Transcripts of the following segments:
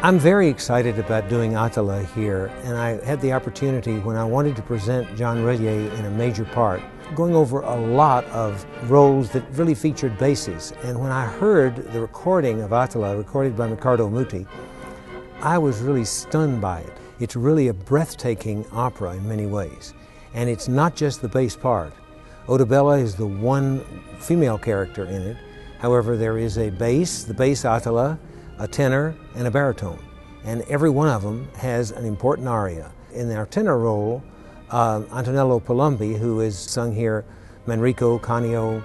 I'm very excited about doing Attila here, and I had the opportunity when I wanted to present John Relyea in a major part, going over a lot of roles that really featured basses. And when I heard the recording of Attila, recorded by Riccardo Muti, I was really stunned by it. It's really a breathtaking opera in many ways. And it's not just the bass part. Odabella is the one female character in it. However, there is a bass, the bass Attila, a tenor, and a baritone. And every one of them has an important aria. In our tenor role, Antonello Palombi, who is sung here, Manrico, Canio,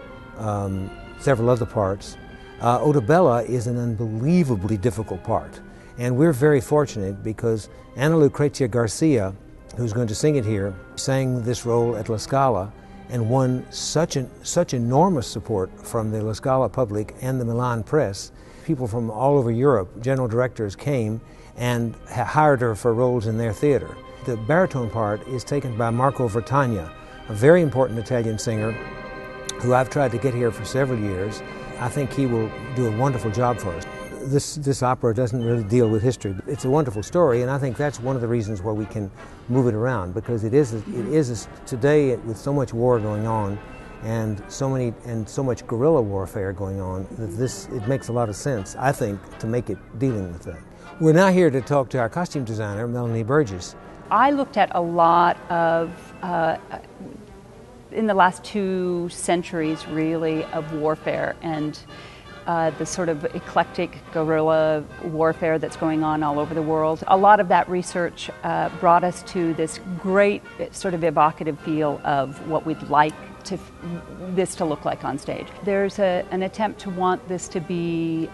several other parts. Odabella is an unbelievably difficult part. And we're very fortunate because Lucrecia Garcia, who's going to sing it here, sang this role at La Scala and won such enormous support from the La Scala public and the Milan press. People from all over Europe, general directors, came and hired her for roles in their theater. The baritone part is taken by Marco Vertagna, a very important Italian singer who I've tried to get here for several years. I think he will do a wonderful job for us. This opera doesn't really deal with history. It's a wonderful story, and I think that's one of the reasons why we can move it around, because it is today, with so much war going on and so much guerrilla warfare going on, that it makes a lot of sense, I think, to make it dealing with that. We're now here to talk to our costume designer, Melanie Burgess. I looked at a lot of, in the last 2 centuries really, of warfare and the sort of eclectic guerrilla warfare that's going on all over the world. A lot of that research brought us to this great sort of evocative feel of what we'd like this to look like on stage. There's an attempt to want this to be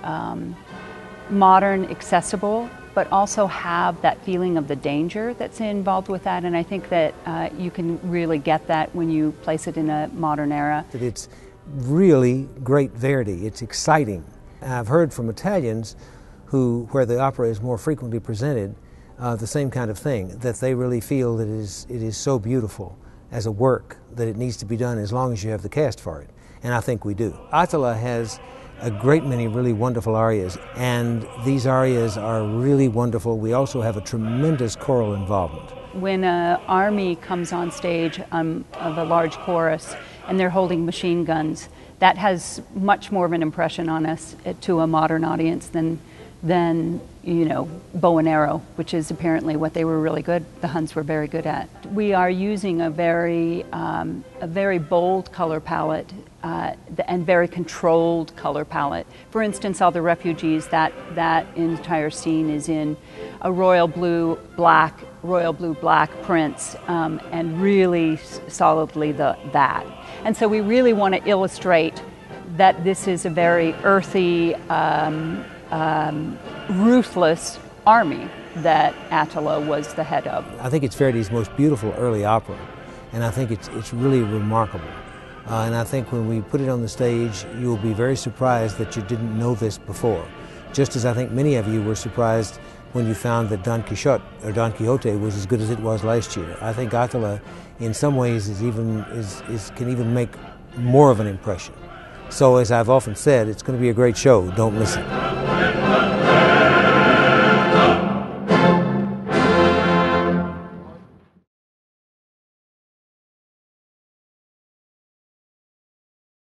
modern, accessible, but also have that feeling of the danger that's involved with that, and I think that you can really get that when you place it in a modern era. It's really great Verdi. It's exciting. I've heard from Italians where the opera is more frequently presented, the same kind of thing, that they really feel that it is so beautiful as a work that it needs to be done as long as you have the cast for it, and I think we do. Attila has a great many really wonderful arias, and these arias are really wonderful. We also have a tremendous choral involvement. When an army comes on stage of a large chorus and they're holding machine guns, that has much more of an impression on us to a modern audience than bow and arrow, which is apparently what they were really good, the Huns were very good at. We are using a very bold color palette and very controlled color palette. For instance, all the refugees, that entire scene is in a royal blue black prints, and really solidly that. And so we really want to illustrate that this is a very earthy, ruthless army that Attila was the head of. I think it's Verdi's most beautiful early opera, and I think it's really remarkable. And I think when we put it on the stage, you will be very surprised that you didn't know this before. Just as I think many of you were surprised when you found that Don Quixote was as good as it was last year. I think Attila, in some ways, can even make more of an impression. So, as I've often said, it's going to be a great show. Don't miss it.